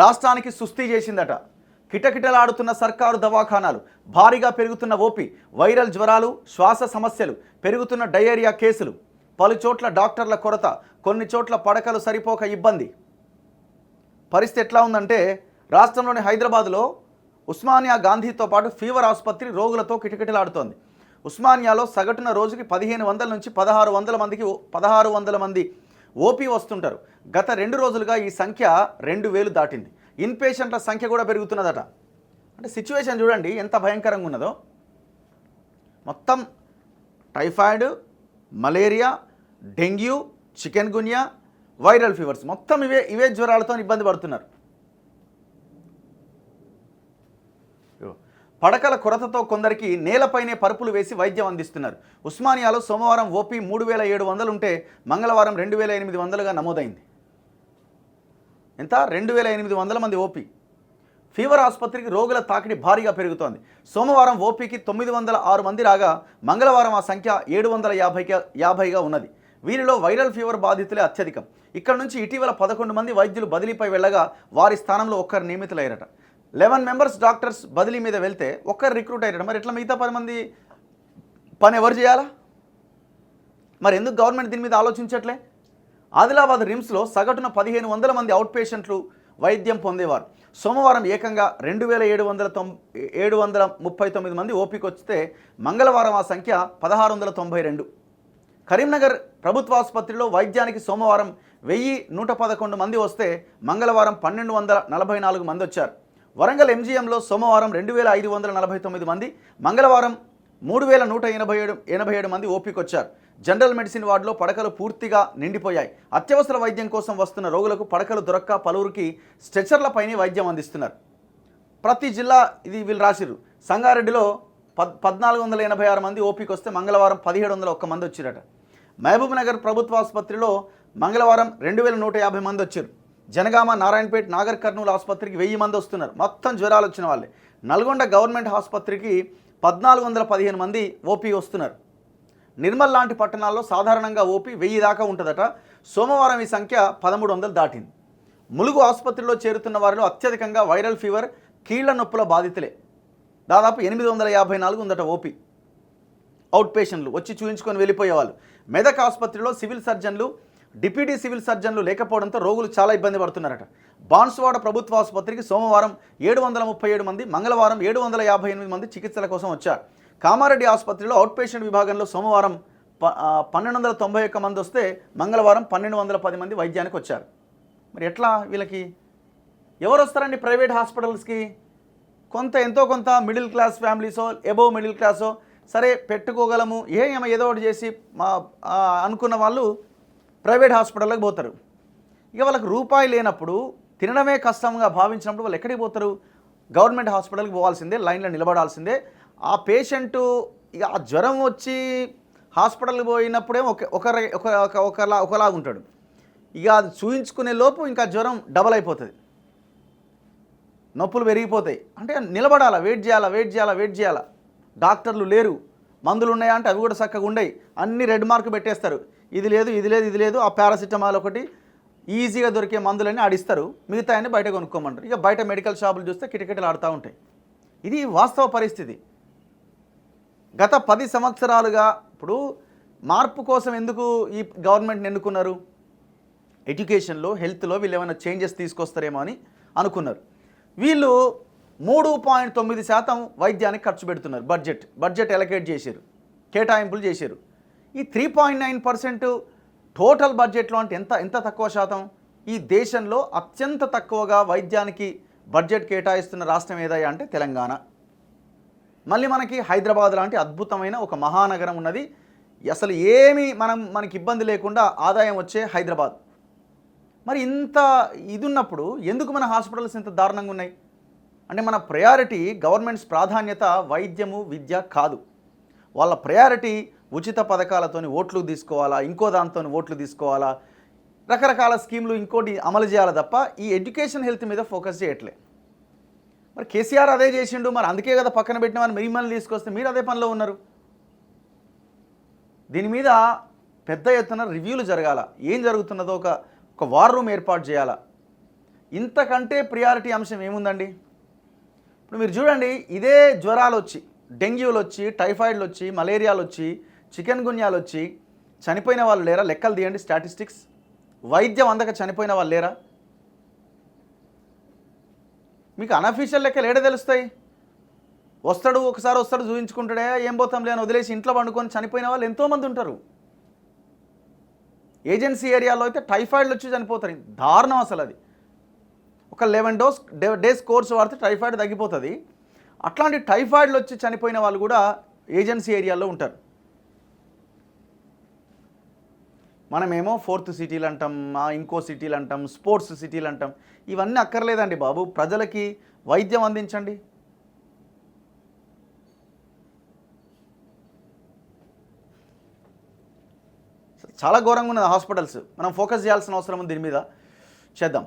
రాష్ట్రానికి సుస్థి చేసిందట. కిటకిటలాడుతున్న సర్కారు దవాఖానాలు, భారీగా పెరుగుతున్న ఓపీ, వైరల్ జ్వరాలు, శ్వాస సమస్యలు, పెరుగుతున్న డయేరియా కేసులు, పలు చోట్ల డాక్టర్ల కొరత, కొన్ని చోట్ల పడకలు సరిపోక ఇబ్బంది. పరిస్థితి ఎట్లా ఉందంటే రాష్ట్రంలోని హైదరాబాద్లో ఉస్మానియా గాంధీతో పాటు ఫీవర్ ఆసుపత్రి రోగులతో కిటకిటలాడుతోంది. ఉస్మానియాలో సగటున రోజుకి 1500 నుంచి 1600 మంది ఓపీ వస్తుంటారు. గత 2 రోజులుగా ఈ సంఖ్య 2000 దాటింది. ఇన్పేషెంట్ల సంఖ్య కూడా పెరుగుతున్నదట. అంటే సిచ్యువేషన్ చూడండి ఎంత భయంకరంగా ఉన్నదో. మొత్తం typhoid, malaria, dengue, chikungunya, viral fevers మొత్తం ఇవే జ్వరాలతో ఇబ్బంది పడుతున్నారు. పడకల కొరతతో కొందరికి నేలపైనే పరుపులు వేసి వైద్యం అందిస్తున్నారు. ఉస్మానియాలో సోమవారం ఓపీ 3700 ఉంటే మంగళవారం 2800గా నమోదైంది. ఎంత? 2800 మంది ఓపీ. ఫీవర్ ఆసుపత్రికి రోగుల తాకిడి భారీగా పెరుగుతోంది. సోమవారం ఓపీకి 906 మంది రాగా మంగళవారం ఆ సంఖ్య 750గా ఉన్నది. వీరిలో వైరల్ ఫీవర్ బాధితులే అత్యధికం. ఇక్కడ నుంచి ఇటీవల 11 మంది వైద్యులు బదిలీపై వెళ్ళగా వారి స్థానంలో ఒక్కరు నియమితులయ్యారట. 11 మెంబర్స్ డాక్టర్స్ బదిలీ మీద వెళ్తే ఒక్కరు రిక్రూట్ అయ్యారట. మరి ఎట్లా మిగతా 10 మంది పని ఎవరు చేయాలా? మరి ఎందుకు గవర్నమెంట్ దీని మీద ఆలోచించట్లే? ఆదిలాబాద్ రిమ్స్లో సగటున 1500 మంది అవుట్ పేషెంట్లు వైద్యం పొందేవారు. సోమవారం ఏకంగా 2739 మంది ఓపీకి వస్తే మంగళవారం ఆ సంఖ్య 1692. కరీంనగర్ ప్రభుత్వ ఆసుపత్రిలో వైద్యానికి సోమవారం 1111 మంది వస్తే మంగళవారం 1244 మంది వచ్చారు. వరంగల్ ఎంజీఎంలో సోమవారం 2549 మంది, మంగళవారం 3187 మంది ఓపీకి వచ్చారు. జనరల్ మెడిసిన్ వార్డులో పడకలు పూర్తిగా నిండిపోయాయి. అత్యవసర వైద్యం కోసం వస్తున్న రోగులకు పడకలు దొరక్క పలువురికి స్ట్రెచర్లపైనే వైద్యం అందిస్తున్నారు. ప్రతి జిల్లా ఇది వీళ్ళు రాసిరు. సంగారెడ్డిలో 1486 మంది ఓపీకి వస్తే మంగళవారం 1701 మంది వచ్చారట. మహబూబ్ నగర్ ప్రభుత్వ ఆసుపత్రిలో మంగళవారం 2150 మంది వచ్చారు. జనగామ, నారాయణపేట, నాగర్ కర్నూలు ఆసుపత్రికి 1000 మంది వస్తున్నారు. మొత్తం జ్వరాలు వచ్చిన వాళ్ళే. నల్గొండ గవర్నమెంట్ ఆసుపత్రికి 1415 మంది ఓపీ వస్తున్నారు. నిర్మల్ లాంటి పట్టణాల్లో సాధారణంగా ఓపీ 1000 దాకా ఉంటుందట. సోమవారం ఈ సంఖ్య 1300 దాటింది. ములుగు ఆసుపత్రిలో చేరుతున్న వారిలో అత్యధికంగా వైరల్ ఫీవర్, కీళ్ల నొప్పుల బాధితులే. దాదాపు 854 ఉందట ఓపీ. అవుట్ పేషెంట్లు వచ్చి చూయించుకొని వెళ్ళిపోయేవాళ్ళు. మెదక్ ఆసుపత్రిలో సివిల్ సర్జన్లు, డిప్యూటీ సివిల్ సర్జన్లు లేకపోవడంతో రోగులు చాలా ఇబ్బంది పడుతున్నారట. బాన్సువాడ ప్రభుత్వ ఆసుపత్రికి సోమవారం 737 మంది, మంగళవారం 758 మంది చికిత్సల కోసం వచ్చారు. కామారెడ్డి ఆసుపత్రిలో అవుట్ పేషెంట్ విభాగంలో సోమవారం 1291 మంది వస్తే మంగళవారం 1210 మంది వైద్యానికి వచ్చారు. మరి ఎట్లా వీళ్ళకి ఎవరు వస్తారండి ప్రైవేట్ హాస్పిటల్స్కి? ఎంతో కొంత మిడిల్ క్లాస్ ఫ్యామిలీసో, ఎబోవ్ మిడిల్ క్లాసో సరే పెట్టుకోగలము, ఏదో ఒకటి చేసి అనుకున్న వాళ్ళు ప్రైవేట్ హాస్పిటల్కి పోతారు. ఇక వాళ్ళకి రూపాయి లేనప్పుడు, తినడమే కష్టంగా భావించినప్పుడు వాళ్ళు ఎక్కడికి పోతారు? గవర్నమెంట్ హాస్పిటల్కి పోవాల్సిందే, లైన్లో నిలబడాల్సిందే. ఆ పేషెంటు ఇక ఆ జ్వరం వచ్చి హాస్పిటల్కి పోయినప్పుడే ఒకలాగా ఉంటాడు. ఇక అది చూయించుకునే లోపు ఇంకా జ్వరం డబల్ అయిపోతుంది, నొప్పులు పెరిగిపోతాయి. అంటే నిలబడాలా, వెయిట్ చేయాలా. డాక్టర్లు లేరు, మందులు ఉన్నాయా అంటే అవి కూడా చక్కగా ఉండయి. అన్ని రెడ్ మార్క్ పెట్టేస్తారు. ఇది లేదు. ఆ పారాసిటమాల్ ఒకటి ఈజీగా దొరికే మందులన్నీ ఆడిస్తారు, మిగతా అన్ని బయట కొనుక్కోమంటారు. ఇక బయట మెడికల్ షాపులు చూస్తే కిటకిటలు ఆడుతూ ఉంటాయి. ఇది వాస్తవ పరిస్థితి. గత 10 సంవత్సరాలుగా ఇప్పుడు మార్పు కోసం ఎందుకు ఈ గవర్నమెంట్ని ఎన్నుకున్నారు? ఎడ్యుకేషన్లో, హెల్త్లో వీళ్ళు ఏమైనా చేంజెస్ తీసుకొస్తారేమో అని అనుకున్నారు. వీళ్ళు 3.9% వైద్యానికి ఖర్చు పెడుతున్నారు. బడ్జెట్ ఎలకేట్ చేశారు, కేటాయింపులు చేశారు. ఈ 3.9% టోటల్ బడ్జెట్లో అంటే ఎంత తక్కువ శాతం? ఈ దేశంలో అత్యంత తక్కువగా వైద్యానికి బడ్జెట్ కేటాయిస్తున్న రాష్ట్రం ఏదయ్యా అంటే తెలంగాణ. మళ్ళీ మనకి హైదరాబాద్ లాంటి అద్భుతమైన ఒక మహానగరం ఉన్నది. అసలు ఏమీ మనకి ఇబ్బంది లేకుండా ఆదాయం వచ్చే హైదరాబాద్. మరి ఇంత ఇది ఉన్నప్పుడు ఎందుకు మన హాస్పిటల్స్ ఇంత దారుణంగా ఉన్నాయి? అంటే మన ప్రయారిటీ, గవర్నమెంట్స్ ప్రాధాన్యత వైద్యము, విద్య కాదు. వాళ్ళ ప్రయారిటీ ఉచిత పథకాలతోని ఓట్లు తీసుకోవాలా, ఇంకో దాంతో ఓట్లు తీసుకోవాలా, రకరకాల స్కీమ్లు ఇంకోటి అమలు చేయాలి తప్ప ఈ ఎడ్యుకేషన్, హెల్త్ మీద ఫోకస్ చేయట్లే. మరి కేసీఆర్ అదే చేసిండు, మరి అందుకే కదా పక్కన పెట్టిన వారిని మిమ్మల్ని తీసుకొస్తే మీరు అదే పనిలో ఉన్నారు. దీని మీద పెద్ద ఎత్తున రివ్యూలు జరగాల, ఏం జరుగుతున్నదో ఒక వార్ రూమ్ ఏర్పాటు చేయాలా. ఇంతకంటే ప్రియారిటీ అంశం ఏముందండి? ఇప్పుడు మీరు చూడండి, ఇదే జ్వరాలు వచ్చి, డెంగ్యూలు వచ్చి, టైఫాయిడ్లు వచ్చి, మలేరియాలు వచ్చి, చికెన్ గున్యాలు వచ్చి చనిపోయిన వాళ్ళు లేరా? లెక్కలు తీయండి, స్టాటిస్టిక్స్. వైద్యం అందక చనిపోయిన వాళ్ళు లేరా? మీకు అనఫీషియల్ లెక్కలు ఏడ తెలుస్తాయి? ఒకసారి వస్తాడు చూపించుకుంటాడే, ఏం పోతాంలే అని వదిలేసి ఇంట్లో పండుకొని చనిపోయిన వాళ్ళు ఎంతోమంది ఉంటారు. ఏజెన్సీ ఏరియాలో అయితే టైఫాయిడ్లు వచ్చి చనిపోతారు. దారుణం అసలు అది. ఒక 11 డేస్ కోర్స్ వాడితే టైఫాయిడ్ తగ్గిపోతుంది. అట్లాంటి టైఫాయిడ్లు వచ్చి చనిపోయిన వాళ్ళు కూడా ఏజెన్సీ ఏరియాలో ఉంటారు. మనమేమో 4th సిటీలు అంటాం, ఇంకో సిటీలు అంటాం, స్పోర్ట్స్ సిటీలు అంటాం. ఇవన్నీ అక్కర్లేదండి బాబు. ప్రజలకి వైద్యం అందించండి. చాలా ఘోరంగా ఉన్నది హాస్పిటల్స్. మనం ఫోకస్ చేయాల్సిన అవసరం ఉంది దీని మీద. చేద్దాం.